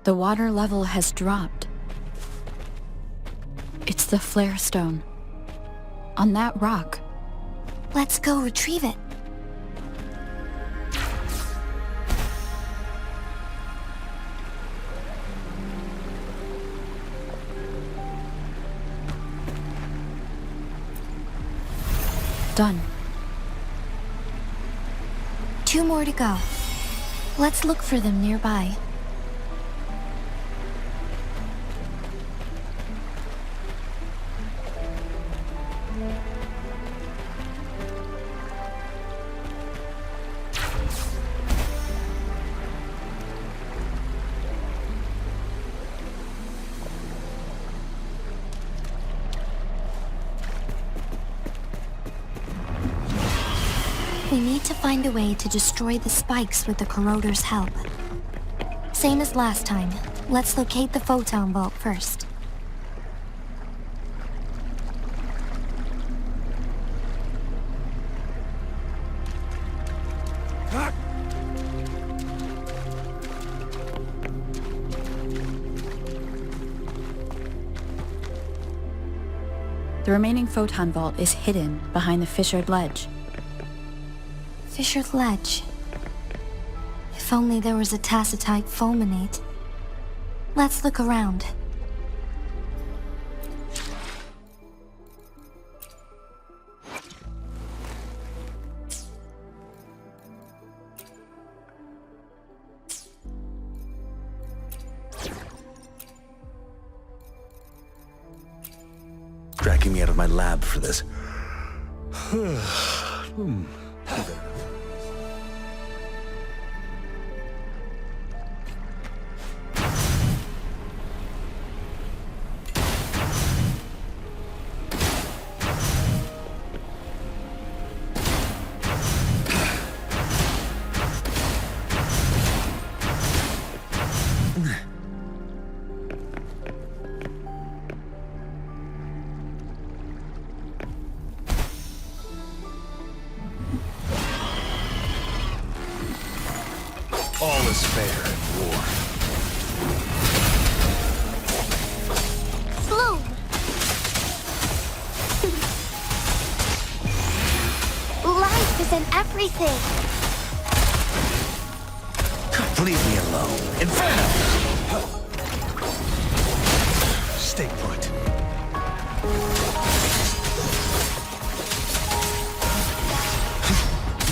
The water level has dropped. It's the flare stone. On that rock. Let's go retrieve it. Done. 2 more to go. Let's look for them nearby. We need to find a way to destroy the spikes with the corroder's help. Same as last time. Let's locate the photon vault first. The remaining photon vault is hidden behind the fissured ledge. Fissured ledge. If only there was a tacitite fulminate. Let's look around. Dragging me out of my lab for this. All is fair in war. Bloom! Life is in everything! Leave me alone. Inferno! Stay put.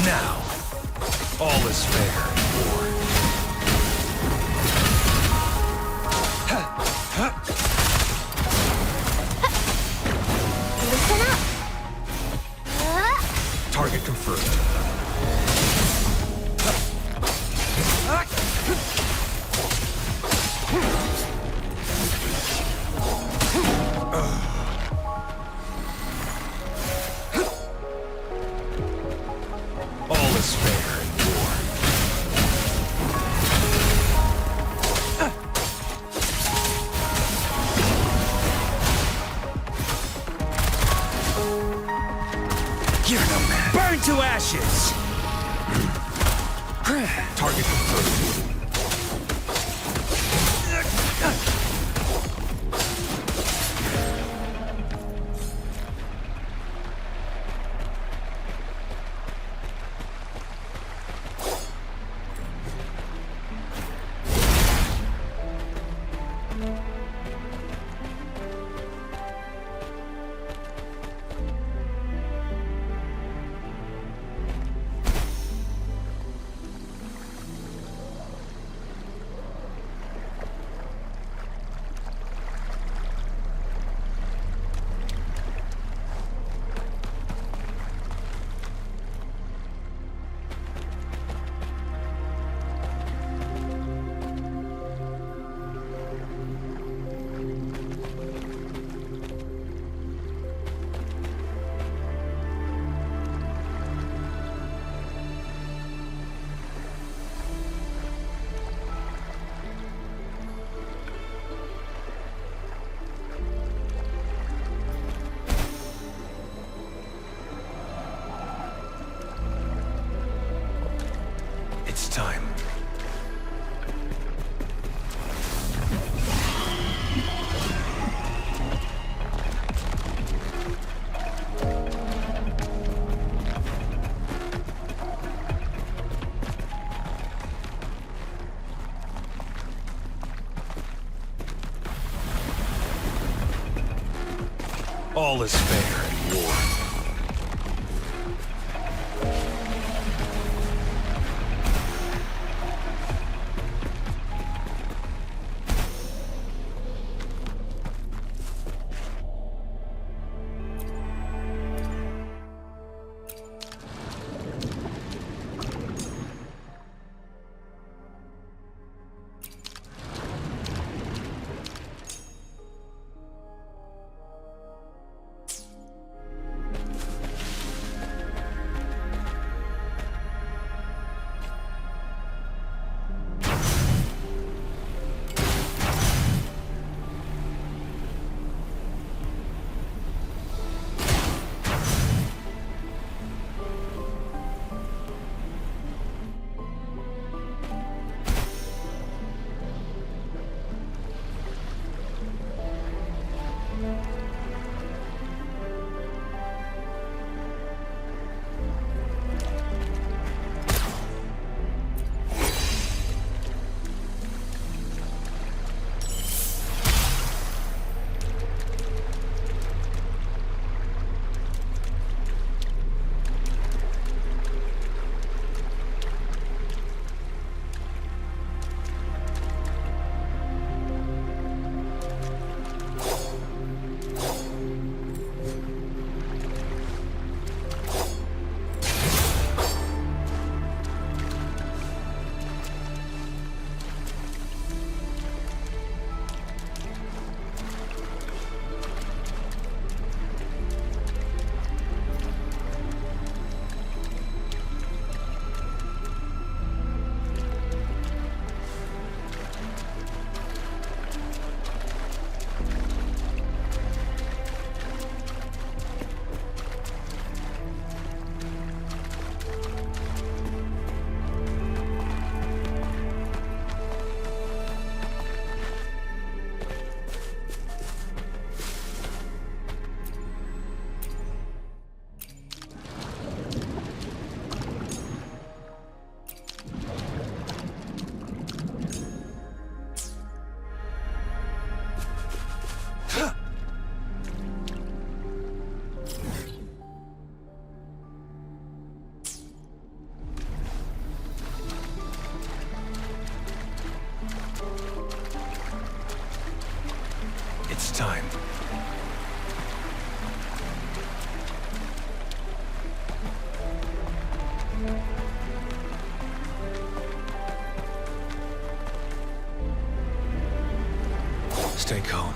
Now, all is fair in war. Listen up! Target confirmed. All is fair in war. You're no man. Burn to ashes! Target confirmed. It's time. All is fair in war. It's time. Stay calm.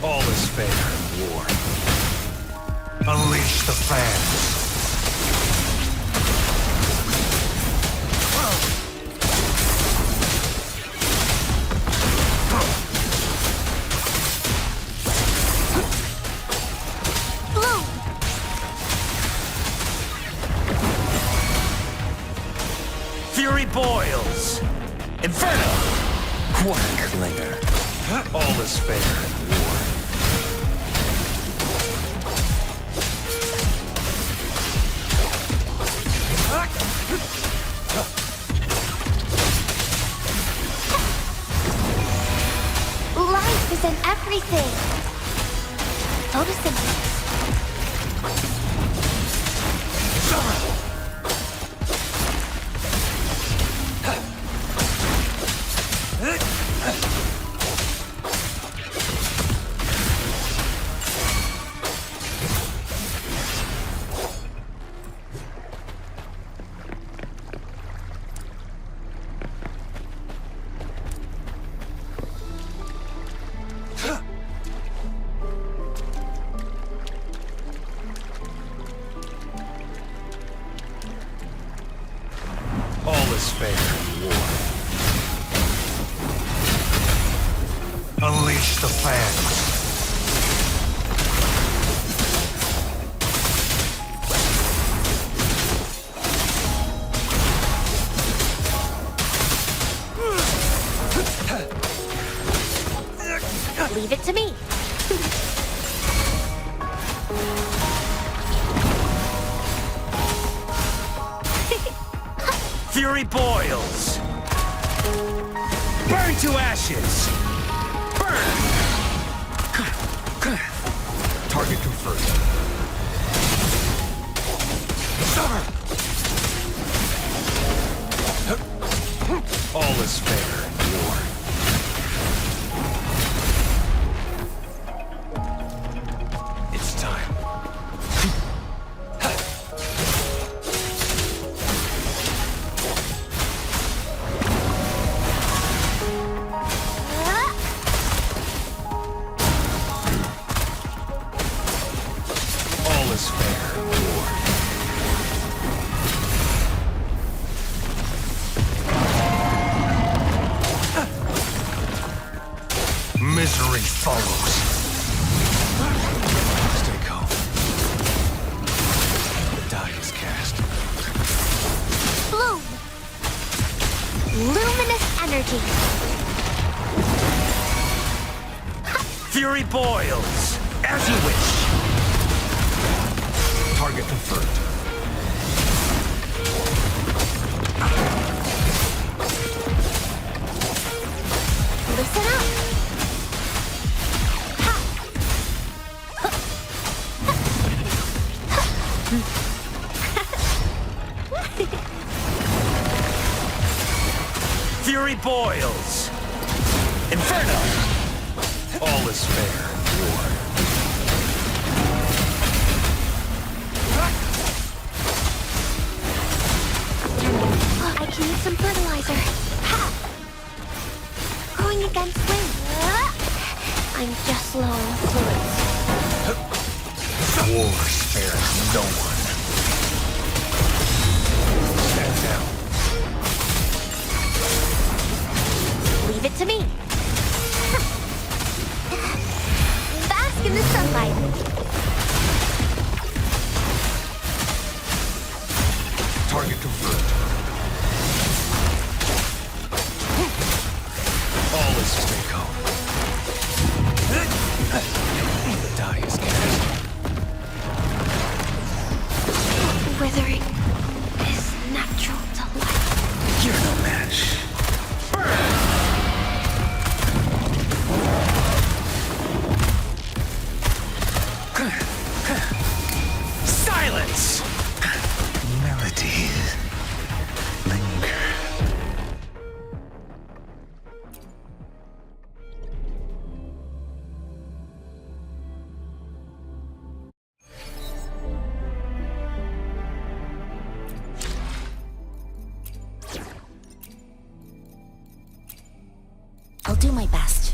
All is fair in war. Unleash the fans. Fury boils! Inferno! Huanglongl. All is fair in war. thing. Photosynthesis. All is fair in war. Unleash the fans. Leave it to me. Fury boils. Burn to ashes. Burn. Target confirmed. All is fair in war. It's time. All is fair in war. Misery follows. Stay calm. The die is cast. Bloom. Luminous energy. Fury boils. As you wish. Target confirmed. Listen up. Fury boils. Inferno. All is fair in war. I can use some fertilizer. Ha! Going against wind. I'm just low on fluids. War spares no one. Stand down. Leave it to me. Bask in the sunlight. Target confirmed. All is stay calm. The die is cast. Withering is natural to life. You're no match. Silence! Melody. Linger. I'll do my best.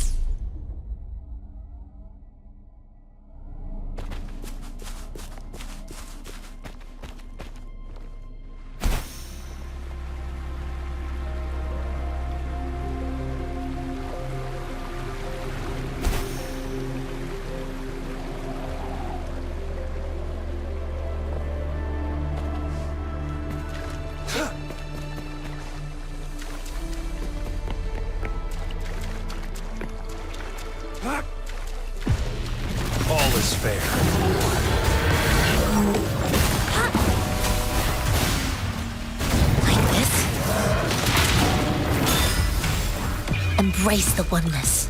All is fair. Like this? Embrace the oneness.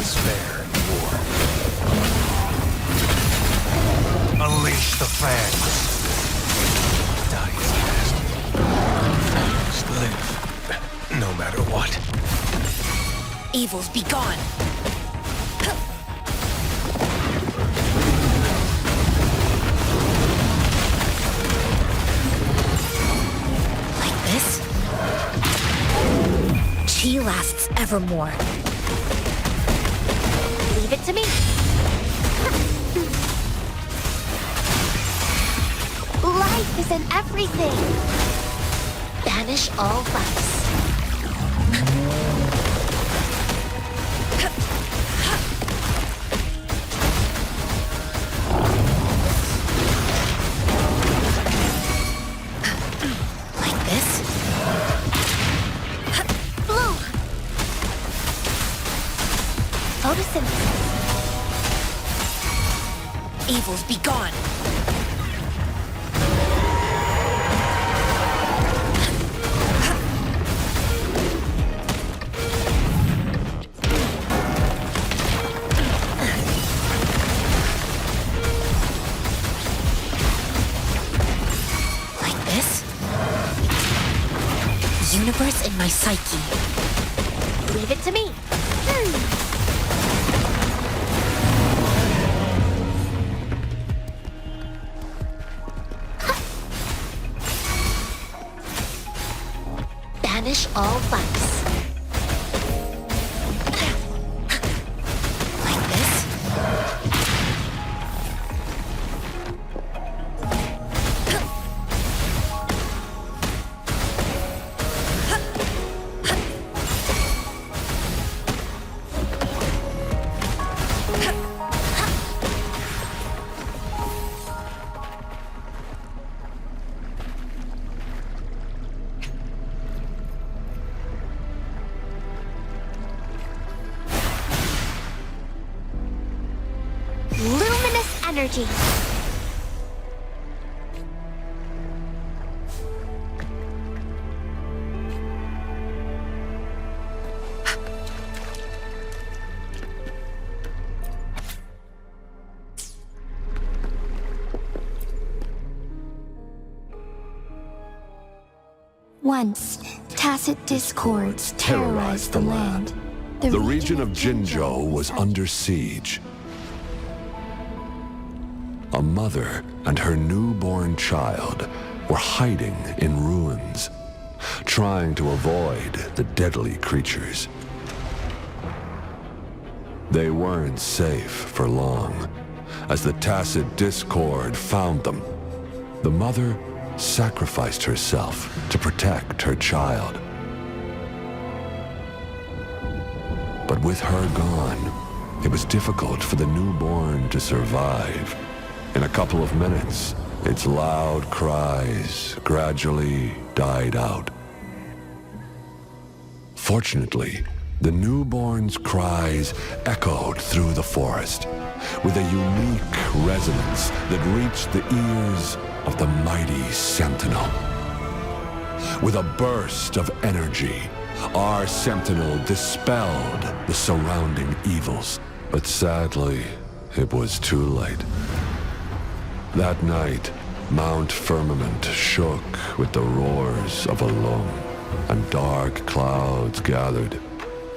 is fair in war. Unleash the fangs. Die is fast. Just live, no matter what. Evils be gone! Like this? Chi lasts evermore. Leave it to me. Life is in everything. Banish all vice. Like this? Blue! Photosynthesis. Evils be gone. Universe in my psyche. Leave it to me. Banish all vice. Like this? Luminous energy. Once, tacit discords terrorized the land. The region of Jinzhou was under siege. A mother and her newborn child were hiding in ruins, trying to avoid the deadly creatures. They weren't safe for long, as the tacit discord found them. The mother sacrificed herself to protect her child. But with her gone, it was difficult for the newborn to survive. In a couple of minutes, its loud cries gradually died out. Fortunately, the newborn's cries echoed through the forest with a unique resonance that reached the ears of the mighty sentinel. With a burst of energy, our sentinel dispelled the surrounding evils. But sadly, it was too late. That night, Mount Firmament shook with the roars of a loom, and dark clouds gathered.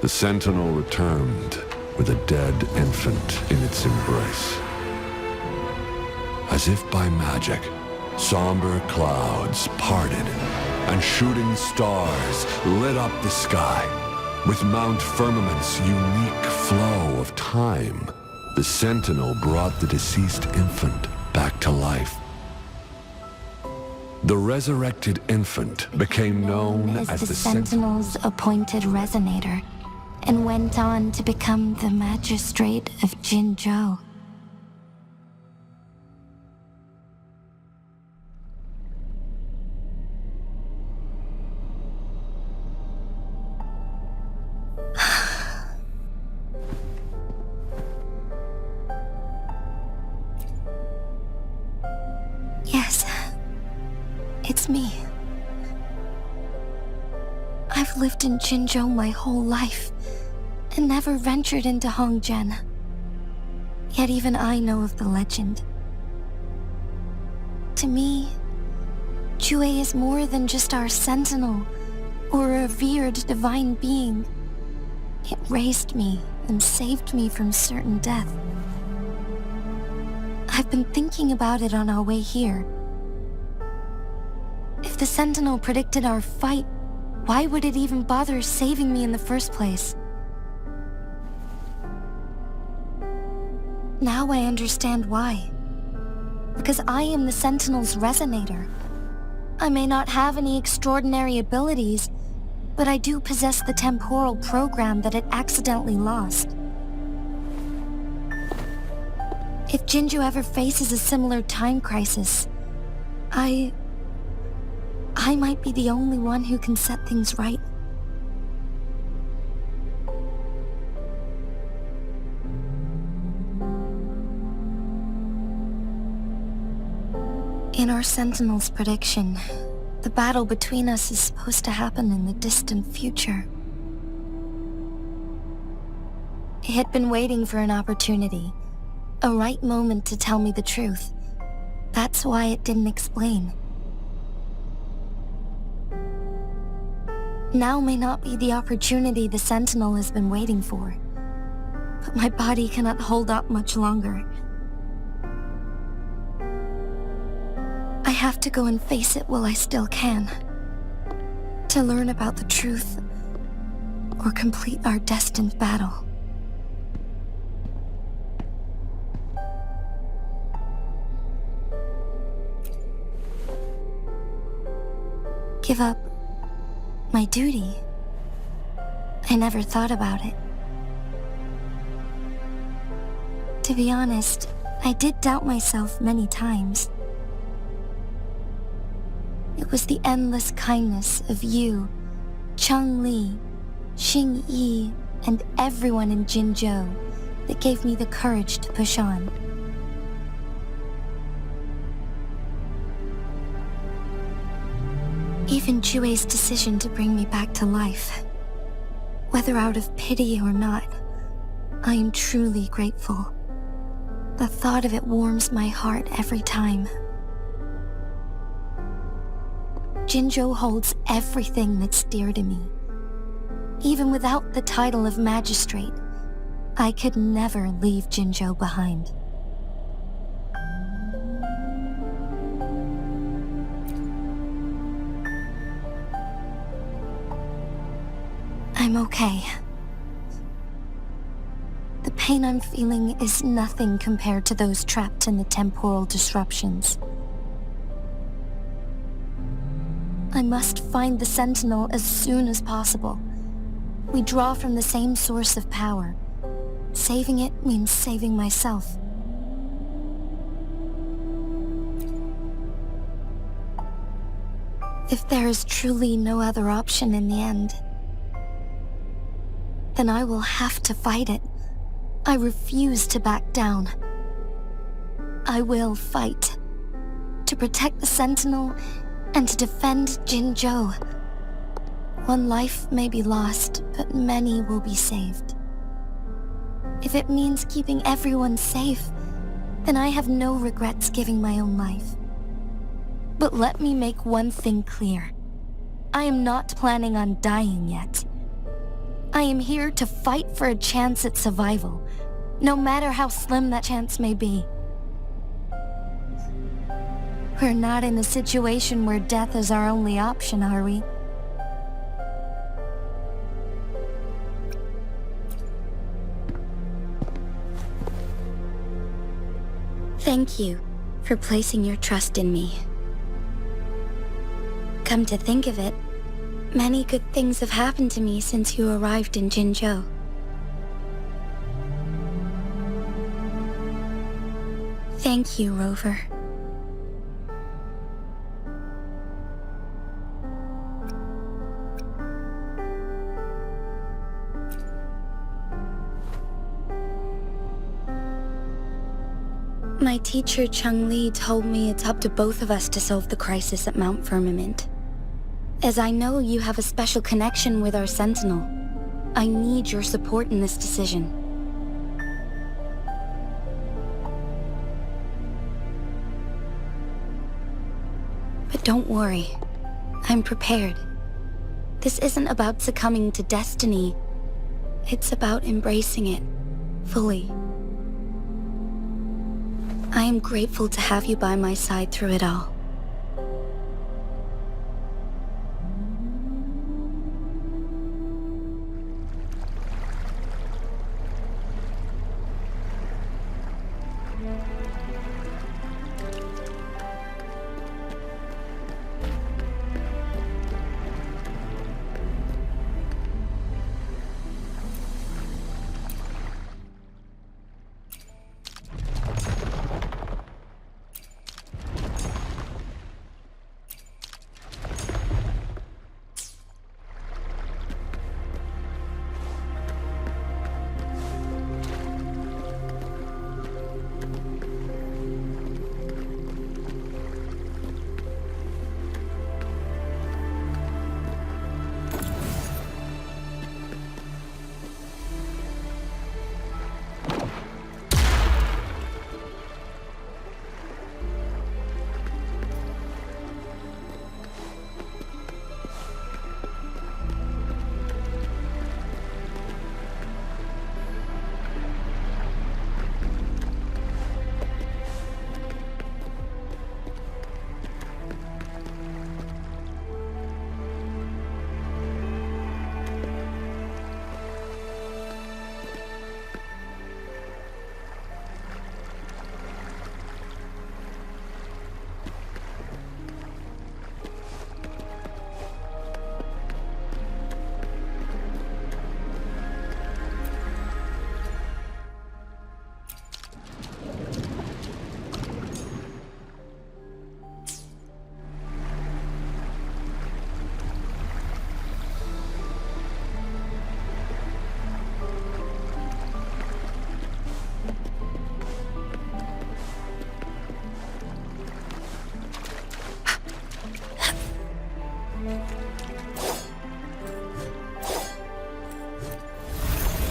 The sentinel returned with a dead infant in its embrace. As if by magic, somber clouds parted, and shooting stars lit up the sky. With Mount Firmament's unique flow of time, the sentinel brought the deceased infant back to life. The resurrected infant became known as the Sentinel's appointed resonator, and went on to become the magistrate of Jinzhou. Yes, it's me. I've lived in Jinzhou my whole life, and never ventured into Hongzhen. Yet even I know of the legend. To me, Chue is more than just our sentinel or a revered divine being. It raised me and saved me from certain death. I've been thinking about it on our way here. If the sentinel predicted our fight, why would it even bother saving me in the first place? Now I understand why. Because I am the Sentinel's resonator. I may not have any extraordinary abilities, but I do possess the temporal program that it accidentally lost. If Jinzhou ever faces a similar time crisis, I might be the only one who can set things right. In our Sentinel's prediction, the battle between us is supposed to happen in the distant future. It had been waiting for an opportunity, a right moment to tell me the truth. That's why it didn't explain. Now may not be the opportunity the Sentinel has been waiting for, but my body cannot hold up much longer. I have to go and face it while I still can, to learn about the truth or complete our destined battle. Give up my duty? I never thought about it. To be honest, I did doubt myself many times. It was the endless kindness of you, Changli, Xingyi, and everyone in Jinzhou that gave me the courage to push on. Even Chue's decision to bring me back to life, whether out of pity or not, I am truly grateful. The thought of it warms my heart every time. Jinzhou holds everything that's dear to me. Even without the title of magistrate, I could never leave Jinzhou behind. I'm okay. The pain I'm feeling is nothing compared to those trapped in the temporal disruptions. I must find the Sentinel as soon as possible. We draw from the same source of power. Saving it means saving myself. If there is truly no other option in the end, then I will have to fight it. I refuse to back down. I will fight. To protect the Sentinel and to defend Jinzhou. One life may be lost, but many will be saved. If it means keeping everyone safe, then I have no regrets giving my own life. But let me make one thing clear. I am not planning on dying yet. I am here to fight for a chance at survival, no matter how slim that chance may be. We're not in a situation where death is our only option, are we? Thank you for placing your trust in me. Come to think of it, many good things have happened to me since you arrived in Jinzhou. Thank you, Rover. My teacher Changli told me it's up to both of us to solve the crisis at Mount Firmament. As I know you have a special connection with our Sentinel, I need your support in this decision. But don't worry. I'm prepared. This isn't about succumbing to destiny. It's about embracing it fully. I am grateful to have you by my side through it all.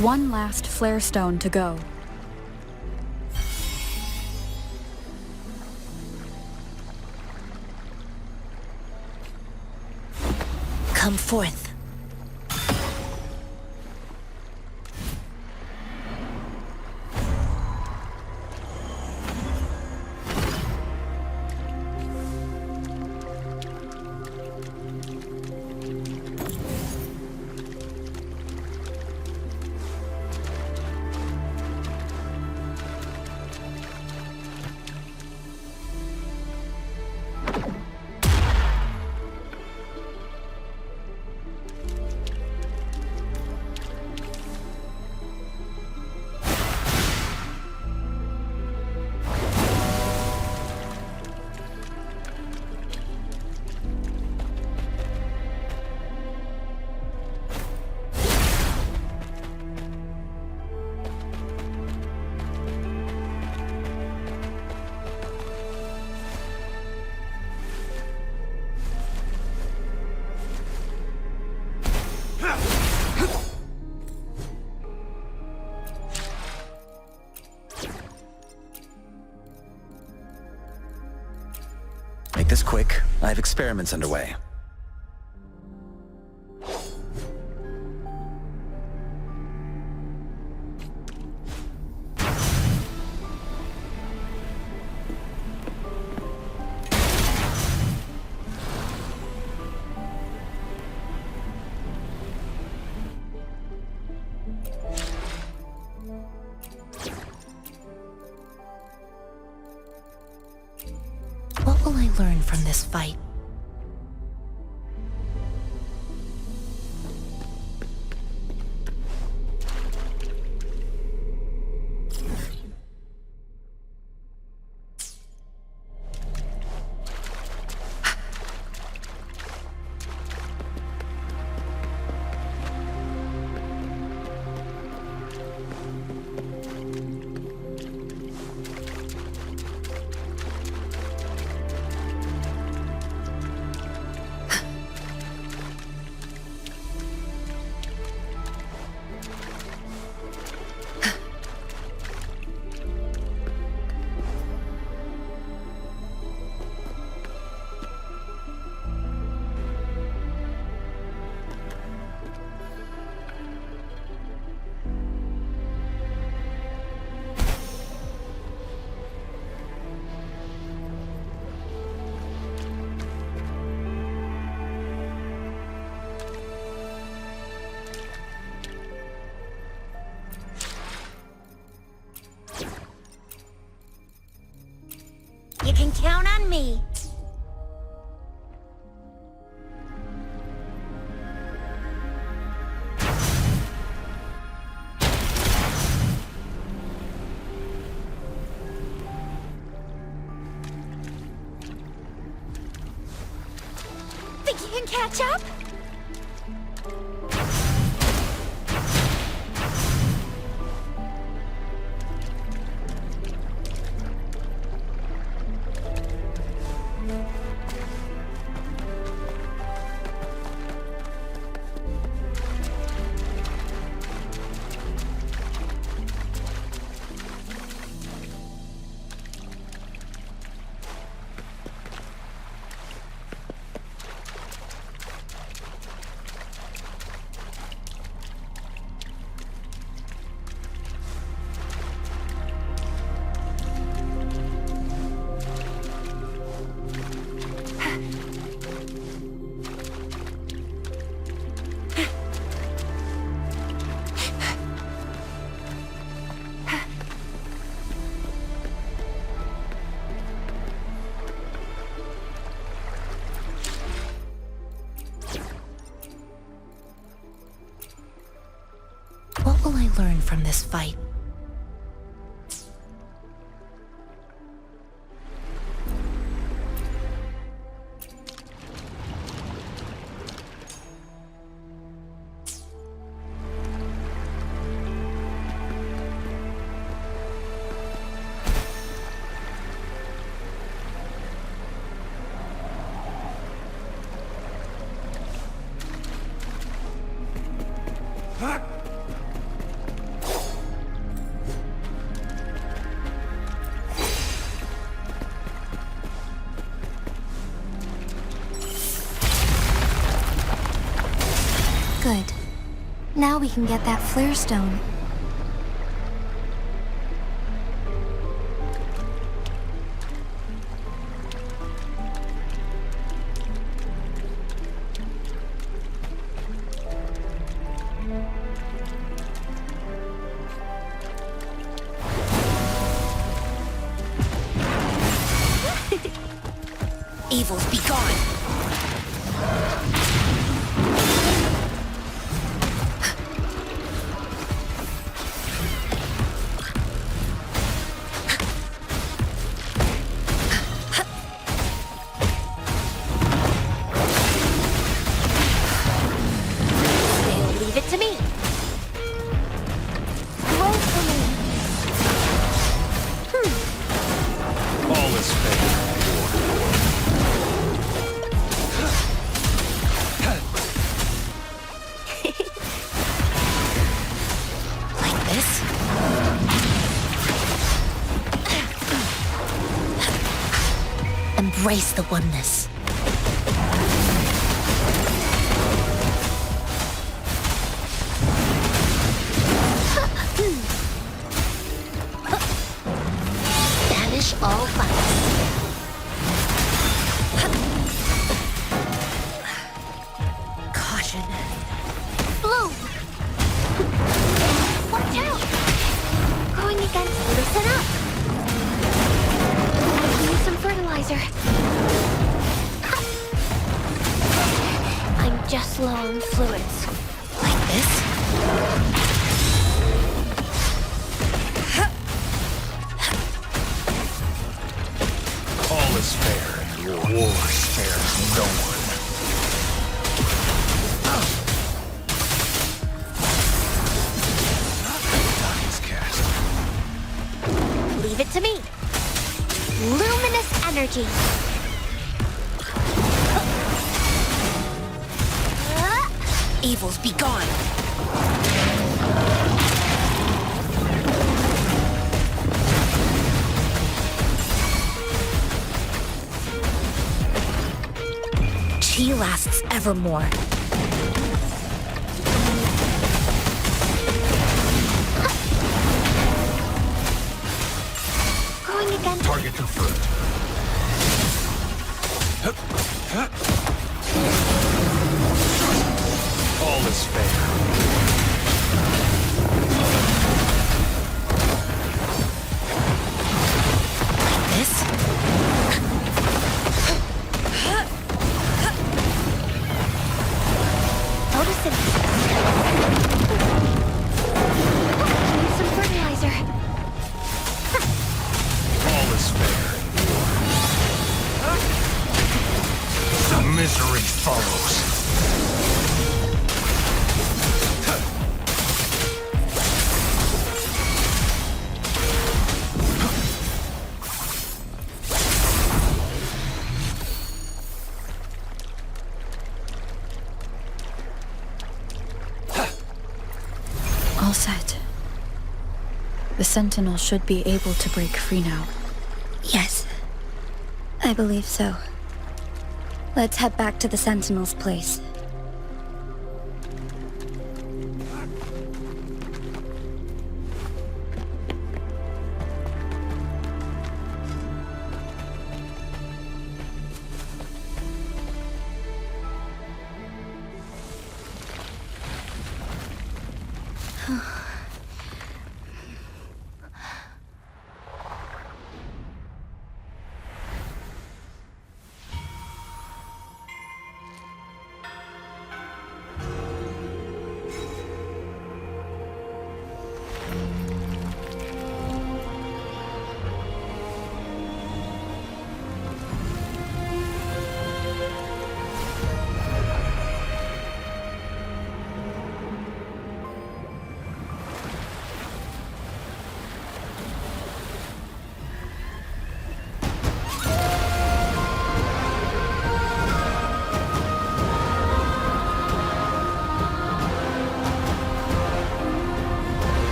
One last flare stone to go. Come forth. Make this quick. I have experiments underway. What will I learn from this fight? me! Think you can catch up? What will I learn from this fight? Good. Now we can get that flare stone. Evils be gone! Leave it to me. Roll for me. All is fair. Like this? Embrace the oneness. Banish all vice. Caution. Bloom. Watch out. Going against. Listen up. I can use some fertilizer. I'm just low on fluids. Like this? All is fair in war. War spares no one. Dies cast. Leave it to me. Luminous energy. Evils be gone! Chi lasts evermore. Going against. Target confirmed. All is fair. This? distance. Need some fertilizer. All is fair in war. The misery follows. All set. The Sentinel should be able to break free now. Yes, I believe so. Let's head back to the Sentinel's place.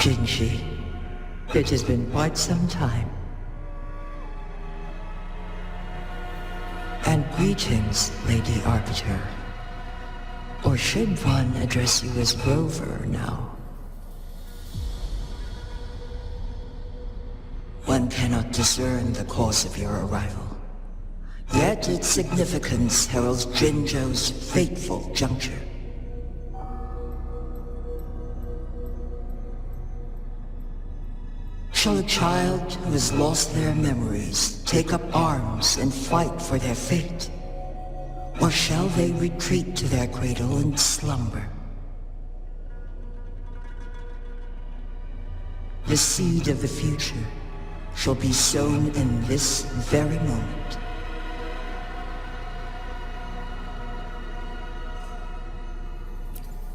Jinzhou, it has been quite some time. And greetings, Lady Arbiter. Or should one address you as Rover now? One cannot discern the cause of your arrival. Yet its significance heralds Jinzhou's fateful juncture. Shall a child who has lost their memories take up arms and fight for their fate? Or shall they retreat to their cradle and slumber? The seed of the future shall be sown in this very moment.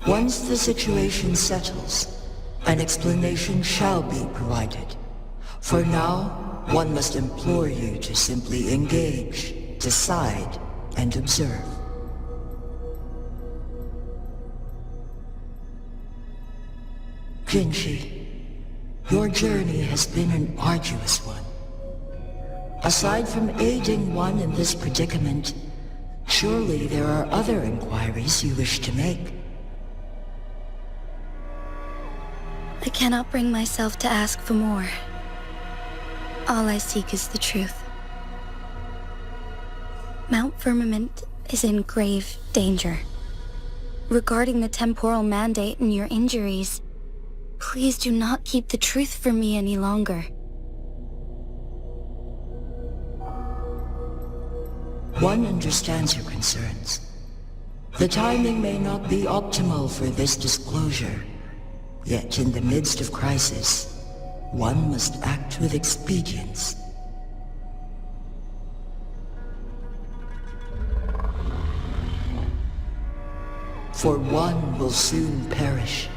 Once the situation settles, an explanation shall be provided. For now, one must implore you to simply engage, decide, and observe. Jinzhou, your journey has been an arduous one. Aside from aiding one in this predicament, surely there are other inquiries you wish to make. I cannot bring myself to ask for more. All I seek is the truth. Mount Firmament is in grave danger. Regarding the temporal mandate and your injuries, please do not keep the truth from me any longer. One understands your concerns. The timing may not be optimal for this disclosure. Yet in the midst of crisis, one must act with expedience. For one will soon perish.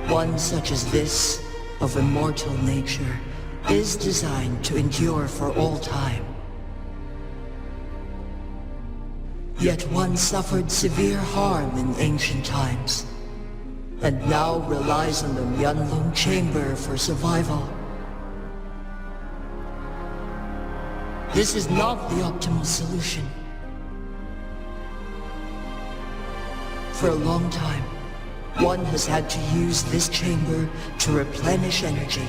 One such as this, of immortal nature, is designed to endure for all time. Yet one suffered severe harm in ancient times, and now relies on the Mianloong Chamber for survival. This is not the optimal solution. For a long time, one has had to use this chamber to replenish energy,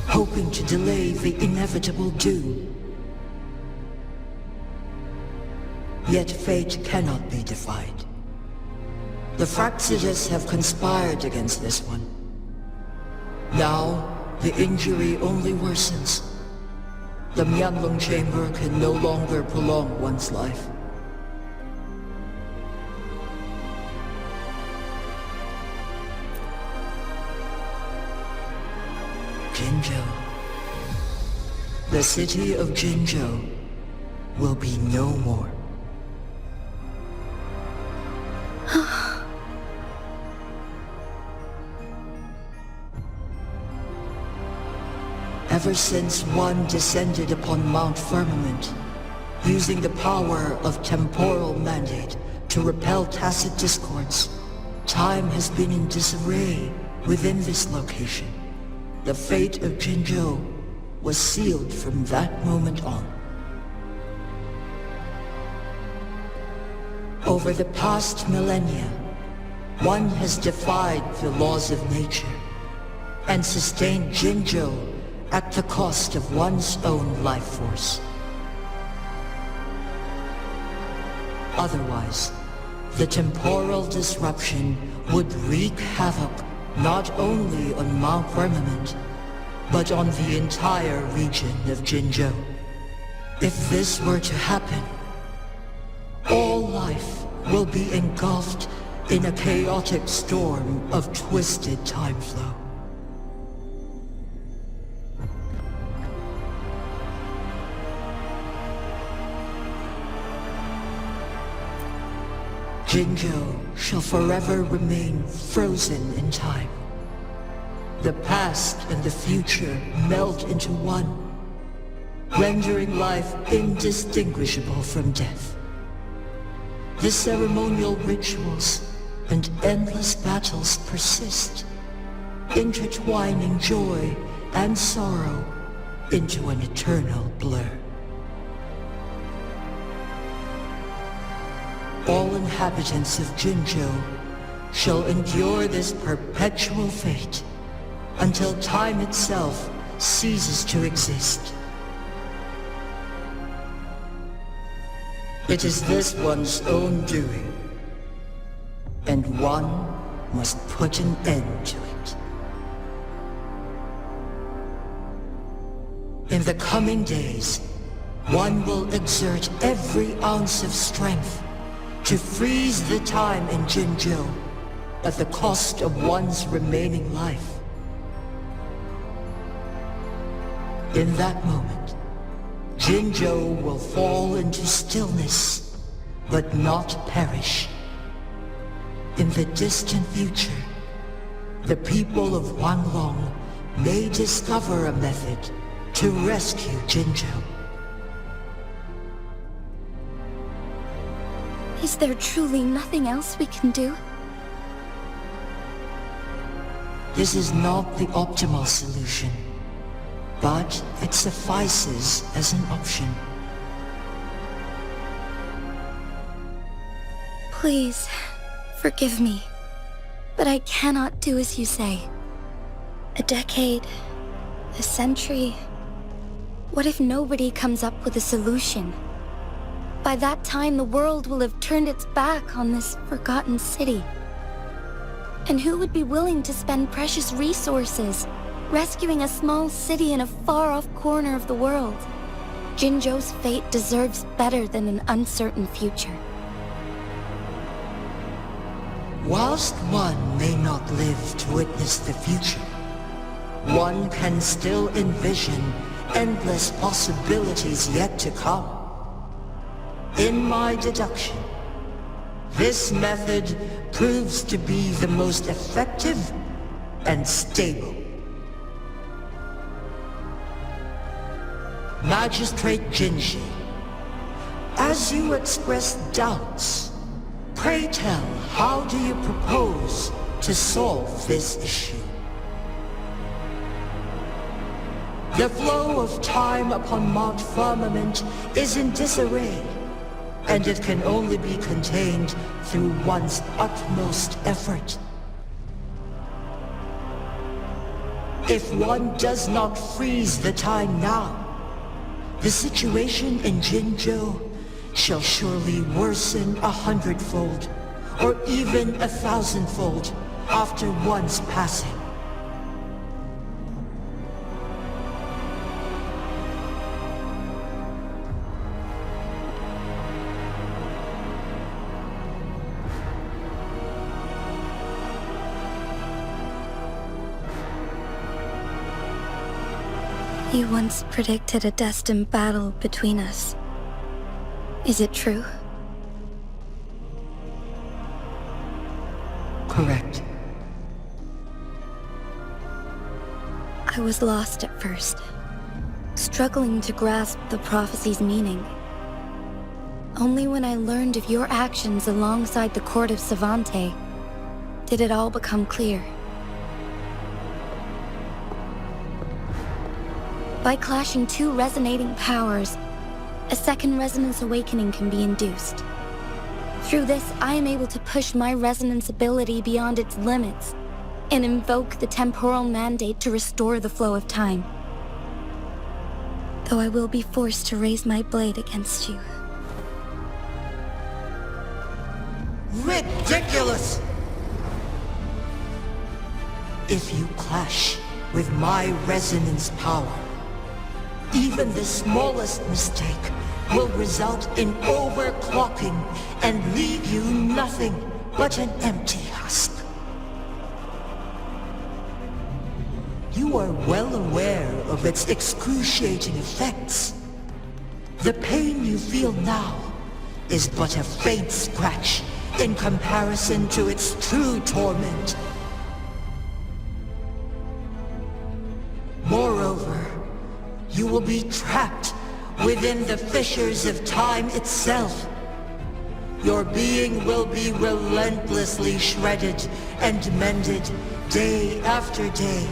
hoping to delay the inevitable doom. Yet fate cannot be defied. The Fraxitus have conspired against this one. Now, the injury only worsens. The Mianloong Chamber can no longer prolong one's life. Jinzhou. The city of Jinzhou will be no more. Ever since one descended upon Mount Firmament, using the power of temporal mandate to repel tacit discords, time has been in disarray within this location. The fate of Jinzhou was sealed from that moment on. Over the past millennia, one has defied the laws of nature and sustained Jinzhou at the cost of one's own life force. Otherwise, the temporal disruption would wreak havoc not only on Mount Firmament, but on the entire region of Jinzhou. If this were to happen, all life will be engulfed in a chaotic storm of twisted time flow. Jinzhou shall forever remain frozen in time. The past and the future melt into one, rendering life indistinguishable from death. The ceremonial rituals and endless battles persist, intertwining joy and sorrow into an eternal blur. All inhabitants of Jinzhou shall endure this perpetual fate until time itself ceases to exist. It is this one's own doing, and one must put an end to it. In the coming days, one will exert every ounce of strength to freeze the time in Jinzhou at the cost of one's remaining life. In that moment, Jinzhou will fall into stillness, but not perish. In the distant future, the people of Huanglongl may discover a method to rescue Jinzhou. Is there truly nothing else we can do? This is not the optimal solution, but it suffices as an option. Please, forgive me, but I cannot do as you say. A decade, a century. What if nobody comes up with a solution? By that time, the world will have turned its back on this forgotten city. And who would be willing to spend precious resources rescuing a small city in a far-off corner of the world? Jinzhou's fate deserves better than an uncertain future. Whilst one may not live to witness the future, one can still envision endless possibilities yet to come. In my deduction, this method proves to be the most effective and stable. Magistrate Jinzhou, as you express doubts, pray tell, how do you propose to solve this issue? The flow of time upon Mount Firmament is in disarray, and it can only be contained through one's utmost effort. If one does not freeze the time now, the situation in Jinzhou shall surely worsen 100-fold, or even 1,000-fold after one's passing. You once predicted a destined battle between us. Is it true? Correct. I was lost at first, struggling to grasp the prophecy's meaning. Only when I learned of your actions alongside the court of Savante did it all become clear. By clashing two resonating powers, a second resonance awakening can be induced. Through this, I am able to push my resonance ability beyond its limits and invoke the temporal mandate to restore the flow of time. Though I will be forced to raise my blade against you. Ridiculous! If you clash with my resonance power, even the smallest mistake will result in overclocking and leave you nothing but an empty husk. You are well aware of its excruciating effects. The pain you feel now is but a faint scratch in comparison to its true torment. Moreover, you will be trapped within the fissures of time itself. Your being will be relentlessly shredded and mended day after day,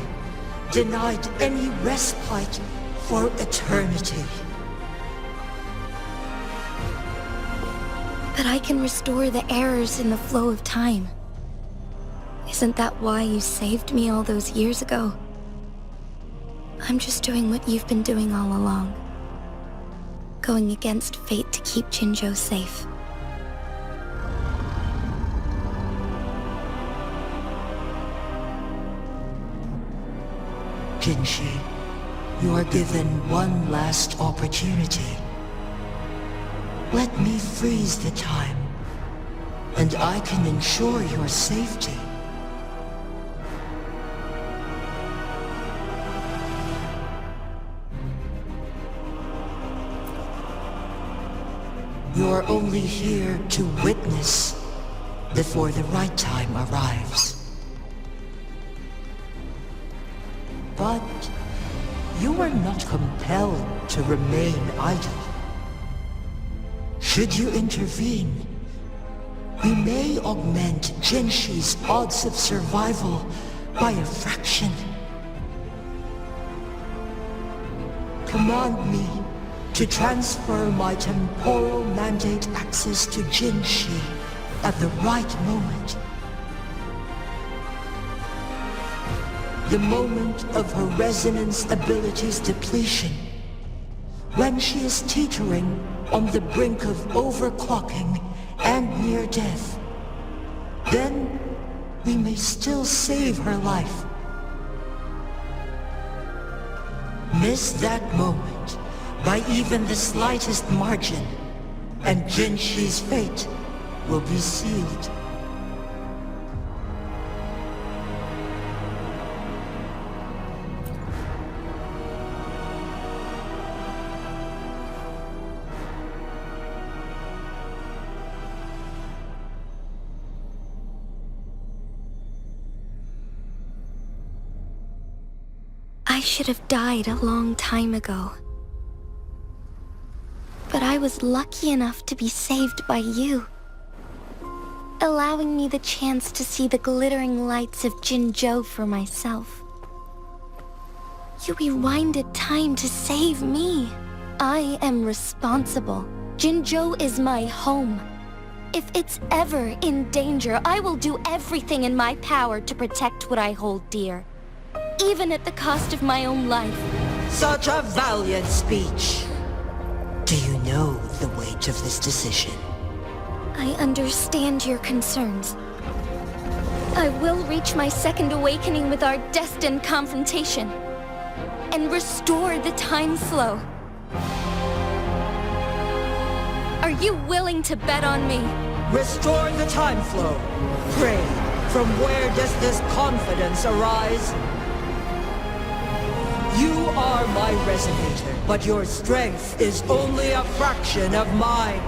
denied any respite for eternity. But I can restore the errors in the flow of time. Isn't that why you saved me all those years ago? I'm just doing what you've been doing all along. Going against fate to keep Jinzhou safe. Jinshi, you are given one last opportunity. Let me freeze the time, and I can ensure your safety. You are only here to witness before the right time arrives. But you are not compelled to remain idle. Should you intervene, we may augment Jinshi's odds of survival by a fraction. Command me to transfer my temporal mandate access to Jinshi at the right moment. The moment of her resonance ability's depletion, when she is teetering on the brink of overclocking and near death. Then we may still save her life. Miss that moment by even the slightest margin, and Jinshi's fate will be sealed. I should have died a long time ago. But I was lucky enough to be saved by you, allowing me the chance to see the glittering lights of Jinzhou for myself. You rewinded time to save me. I am responsible. Jinzhou is my home. If it's ever in danger, I will do everything in my power to protect what I hold dear. Even at the cost of my own life. Such a valiant speech. Do you know the weight of this decision? I understand your concerns. I will reach my second awakening with our destined confrontation. And restore the time flow. Are you willing to bet on me? Restore the time flow. Pray, from where does this confidence arise? You are my resonator, but your strength is only a fraction of mine.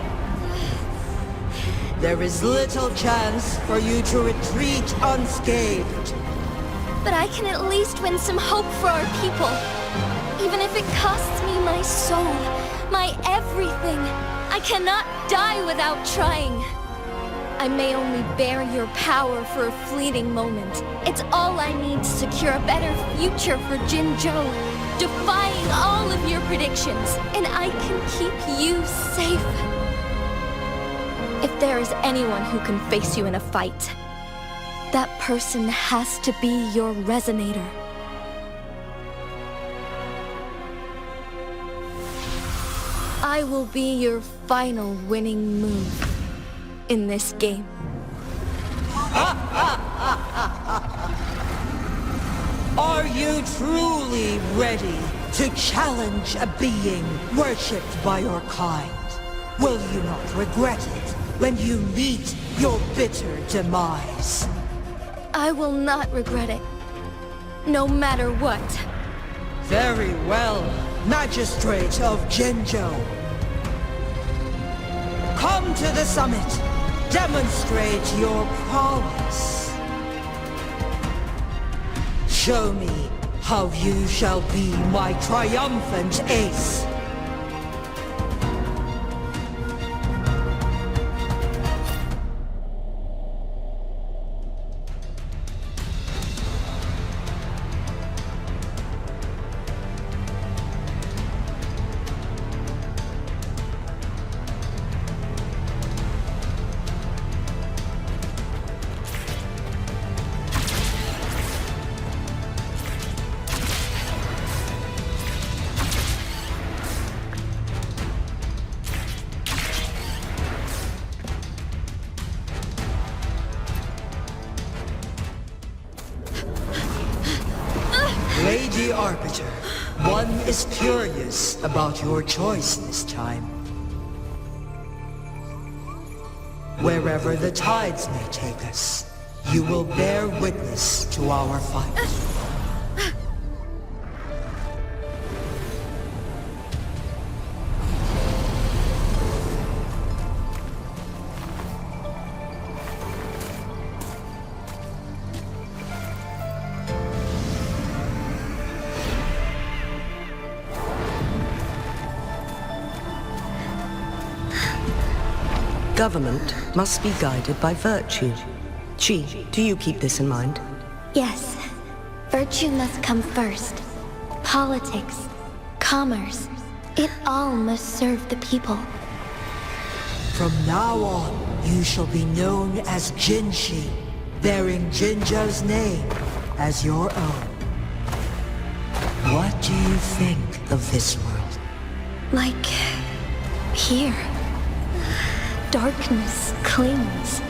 There is little chance for you to retreat unscathed. But I can at least win some hope for our people. Even if it costs me my soul, my everything. I cannot die without trying. I may only bear your power for a fleeting moment. It's all I need to secure a better future for Jinzhou, defying all of your predictions, and I can keep you safe. If there is anyone who can face you in a fight, that person has to be your resonator. I will be your final winning move in this game. Are you truly ready to challenge a being worshipped by your kind? Will you not regret it when you meet your bitter demise? I will not regret it, no matter what. Very well, Magistrate of Jinzhou. Come to the summit. Demonstrate your prowess. Show me how you shall be my triumphant ace. Lady Arbiter, one is curious about your choice this time. Wherever the tides may take us, you will bear witness to our fight. Government must be guided by virtue. Chi, do you keep this in mind? Yes, virtue must come first. Politics, commerce, it all must serve the people. From now on, you shall be known as Jinshi, bearing Jinzhou's name as your own. What do you think of this world? Like here. Darkness clings,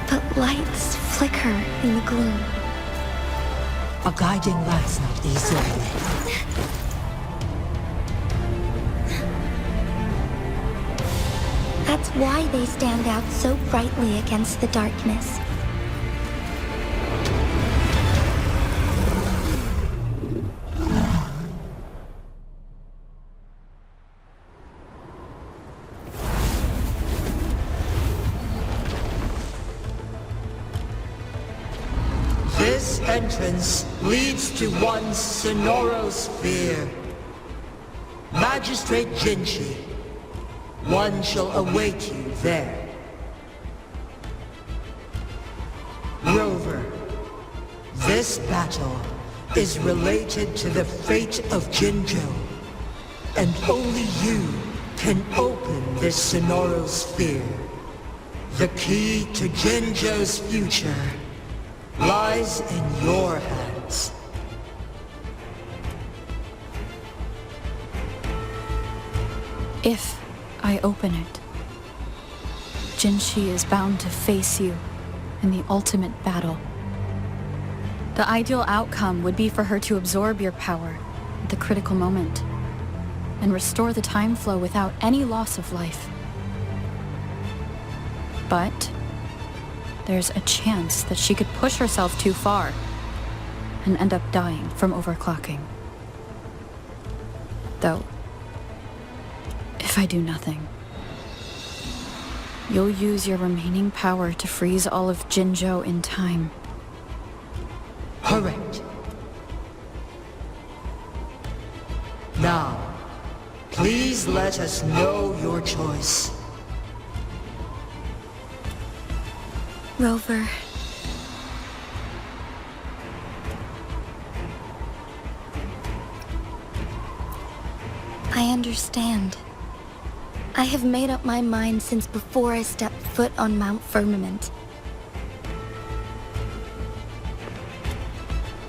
but lights flicker in the gloom. A guiding light's not easily lit. That's why they stand out so brightly against the darkness. This entrance leads to one Sonorosphere. Magistrate Jinshi, one shall await you there. Rover, this battle is related to the fate of Jinzhou, and only you can open this Sonoro sphere. The key to Jinzhou's future lies in your hands. If I open it, Jinshi is bound to face you in the ultimate battle. The ideal outcome would be for her to absorb your power at the critical moment and restore the time flow without any loss of life. But there's a chance that she could push herself too far and end up dying from overclocking. Though, if I do nothing, you'll use your remaining power to freeze all of Jinzhou in time. Correct. Now, please let us know your choice. Rover. I understand. I have made up my mind since before I stepped foot on Mount Firmament.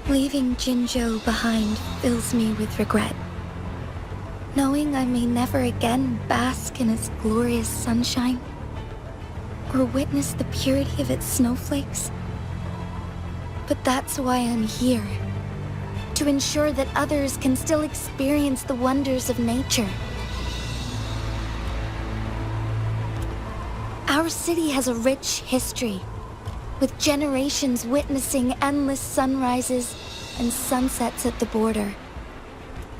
Leaving Jinzhou behind fills me with regret. Knowing I may never again bask in its glorious sunshine, or witness the purity of its snowflakes. But that's why I'm here, to ensure that others can still experience the wonders of nature. Our city has a rich history, with generations witnessing endless sunrises and sunsets at the border.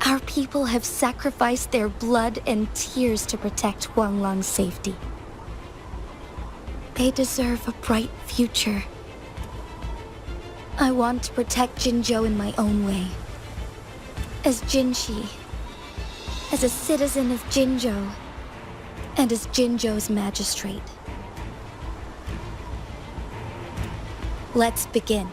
Our people have sacrificed their blood and tears to protect Huanglong's safety. They deserve a bright future. I want to protect Jinzhou in my own way. As Jinshi, as a citizen of Jinzhou, and as Jinzhou's magistrate. Let's begin.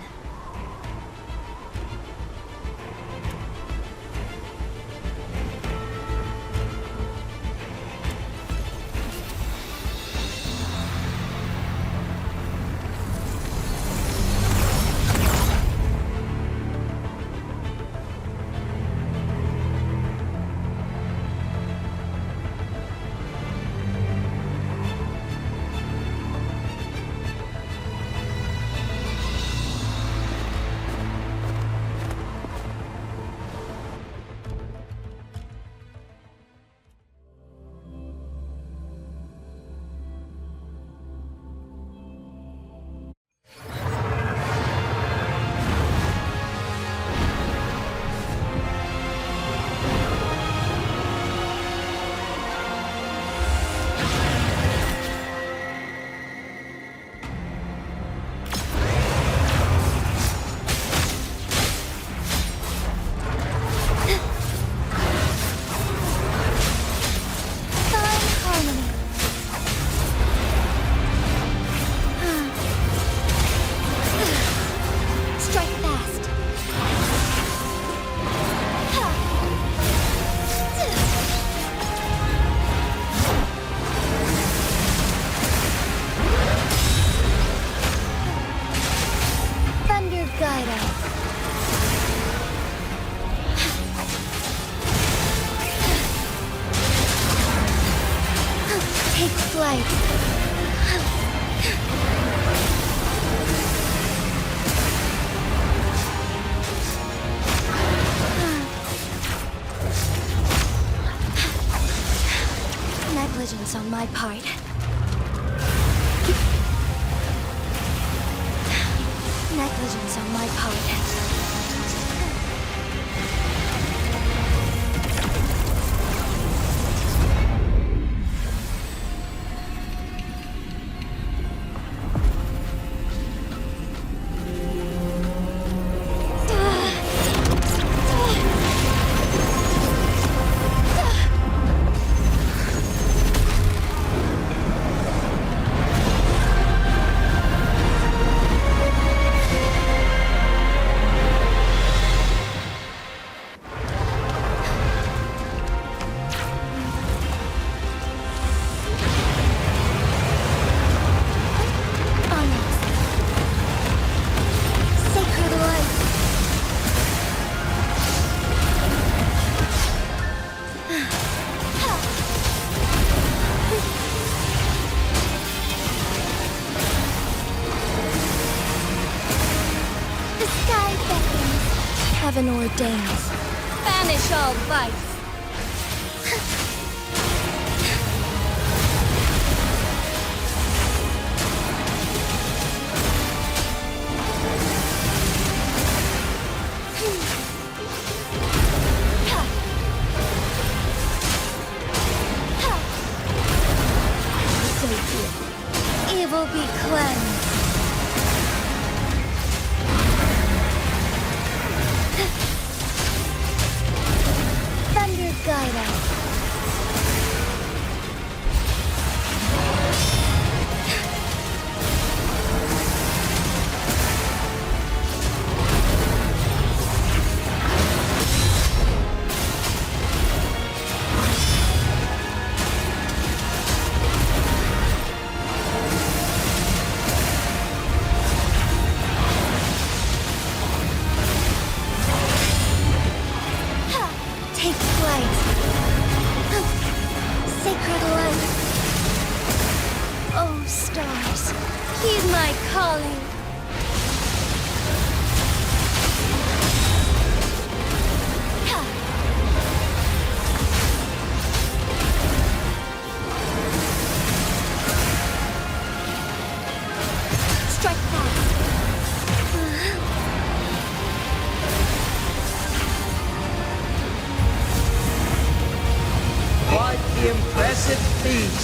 Negligence on my part. Negligence on my part. heaven ordains. Banish all vice. Evil be cleansed. Thunder guide us. Take flight. Sacred light. Oh, stars, heed my calling. Strike fast. Quite the impressive feat,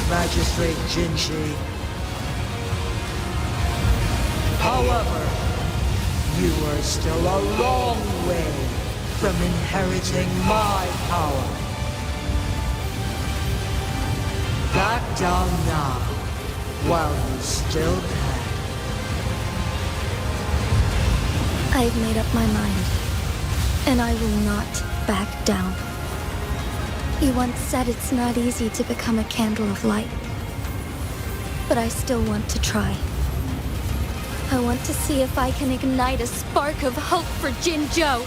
Magistrate Jinzhou. However, you are still a long way from inheriting my power. Back down now, while you still can. I've made up my mind, and I will not back down. You once said it's not easy to become a candle of light. But I still want to try. I want to see if I can ignite a spark of hope for Jinzhou.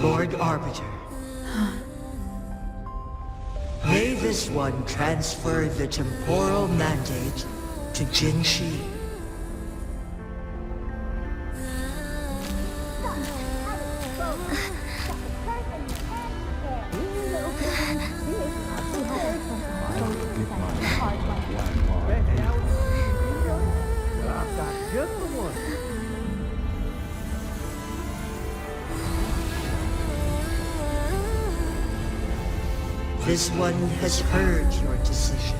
Lord Arbiter. May this one transfer the temporal mandate to Jinzhou. This one has heard your decision.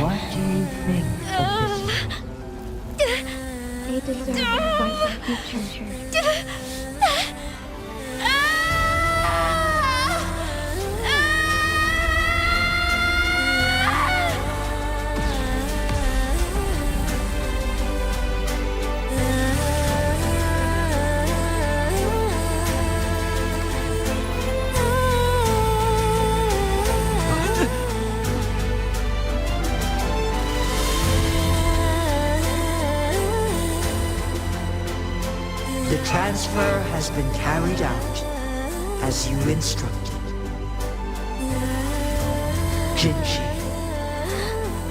What do you think of this? They deserve a fight like you treasured. The transfer has been carried out as you instructed. Jinzhou,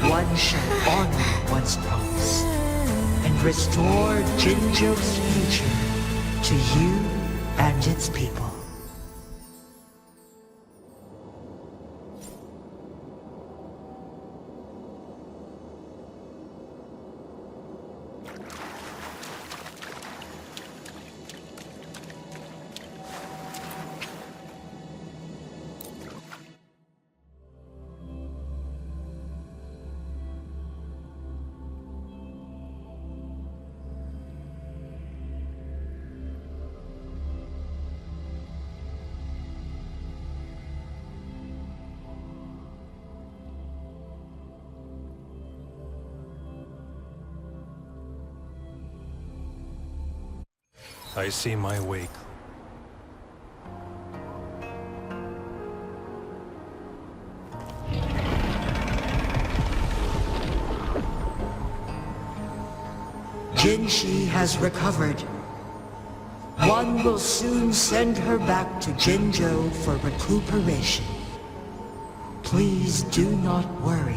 one shall honor one's promise and restore Jinzhou's future to you and its people. I see my way. Jinzhou has recovered. One will soon send her back to Jinzhou for recuperation. Please do not worry.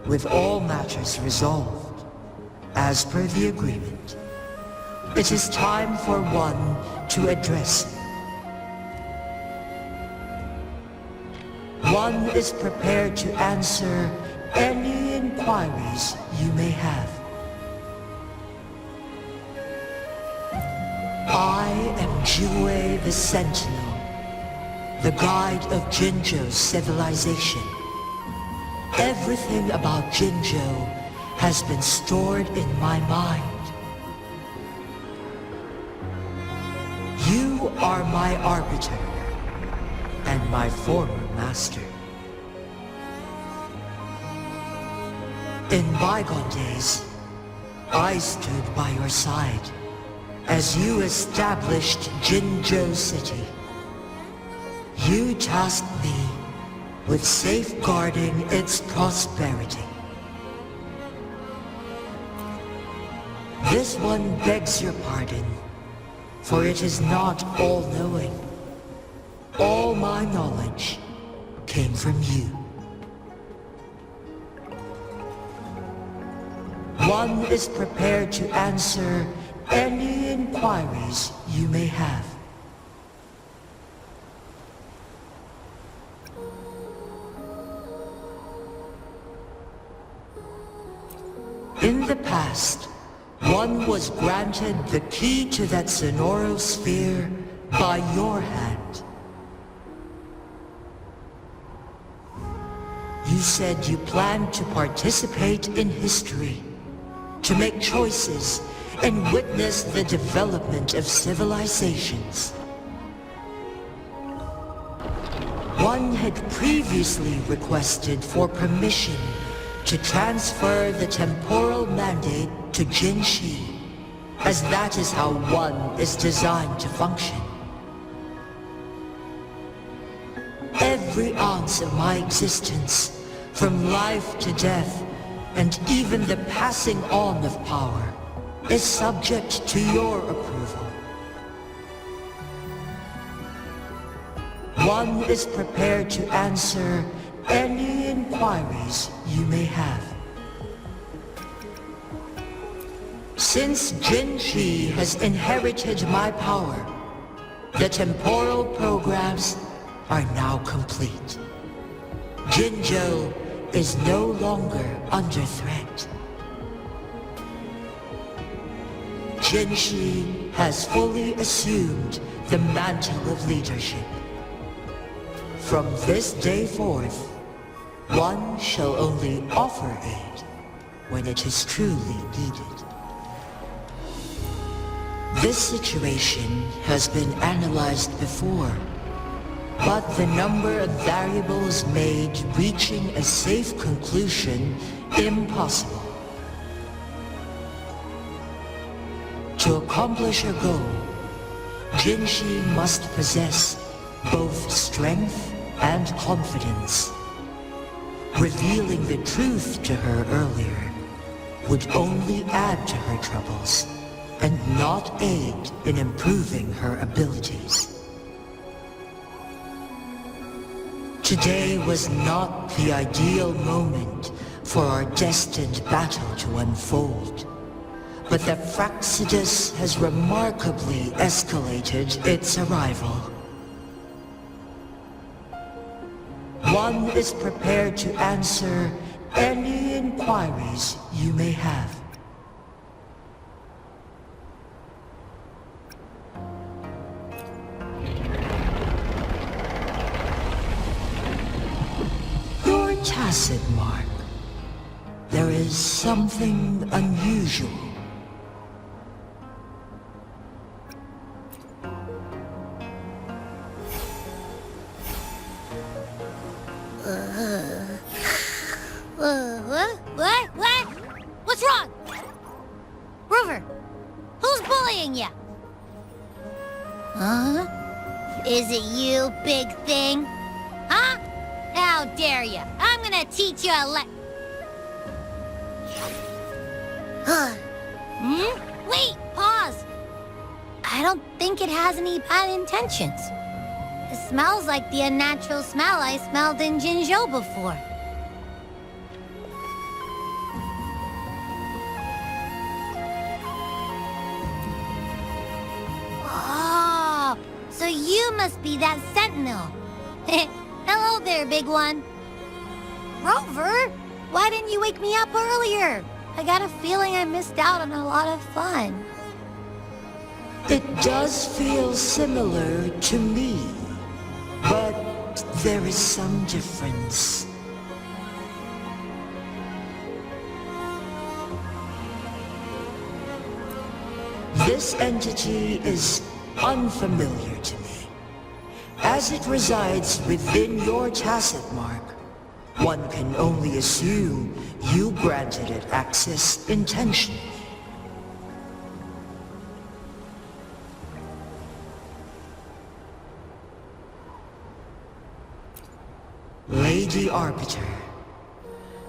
With all matters resolved, as per the agreement, it is time for one to address you. One is prepared to answer any inquiries you may have. I am Jiwei the Sentinel, the guide of Jinzhou's civilization. Everything about Jinzhou has been stored in my mind. You are my arbiter and my former master. In bygone days, I stood by your side as you established Jinzhou City. You tasked me with safeguarding its prosperity. This one begs your pardon, for it is not all-knowing. All my knowledge came from you. One is prepared to answer any inquiries you may have. In the past, one was granted the key to that Sonoro sphere by your hand. You said you planned to participate in history, to make choices and witness the development of civilizations. One had previously requested for permission to transfer the temporal mandate to Jinzhou, as that is how one is designed to function. Every ounce of my existence, from life to death, and even the passing on of power, is subject to your approval. One is prepared to answer any inquiries you may have. Since Jinzhou has inherited my power, the temporal programs are now complete. Jinzhou is no longer under threat. Jinzhou has fully assumed the mantle of leadership. From this day forth, one shall only offer aid when it is truly needed. This situation has been analyzed before, but the number of variables made reaching a safe conclusion impossible. To accomplish a goal, Jinzhou must possess both strength and confidence. Revealing the truth to her earlier would only add to her troubles and not aid in improving her abilities. Today was not the ideal moment for our destined battle to unfold, but the Fractsidus has remarkably escalated its arrival. One is prepared to answer any inquiries you may have. Your tacit mark. There is something unusual. What? What's wrong? Rover, who's bullying you? Huh? Is it you, big thing? Huh? How dare you? I'm gonna teach you a Wait, pause. I don't think it has any bad intentions. It smells like the unnatural smell I smelled in Jinzhou before. Oh, so you must be that sentinel. Hello there, big one. Rover, why didn't you wake me up earlier? I got a feeling I missed out on a lot of fun. It does feel similar to me, but there is some difference. This entity is unfamiliar to me. As it resides within your tacit mark, one can only assume you granted it access intentionally. Lady Arbiter,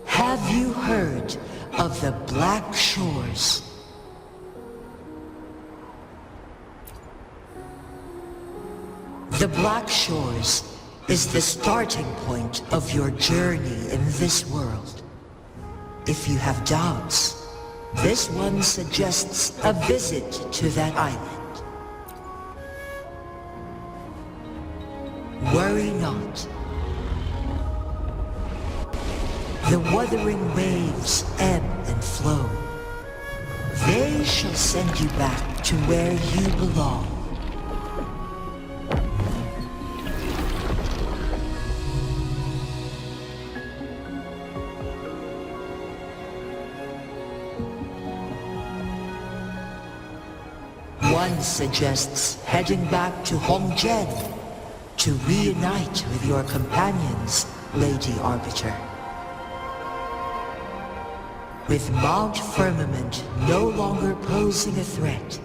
have you heard of the Black Shores? The Black Shores is the starting point of your journey in this world. If you have doubts, this one suggests a visit to that island. Worry not. The Wuthering Waves ebb and flow. They shall send you back to where you belong. One suggests heading back to Huanglongl to reunite with your companions, Lady Arbiter. With Mount Firmament no longer posing a threat,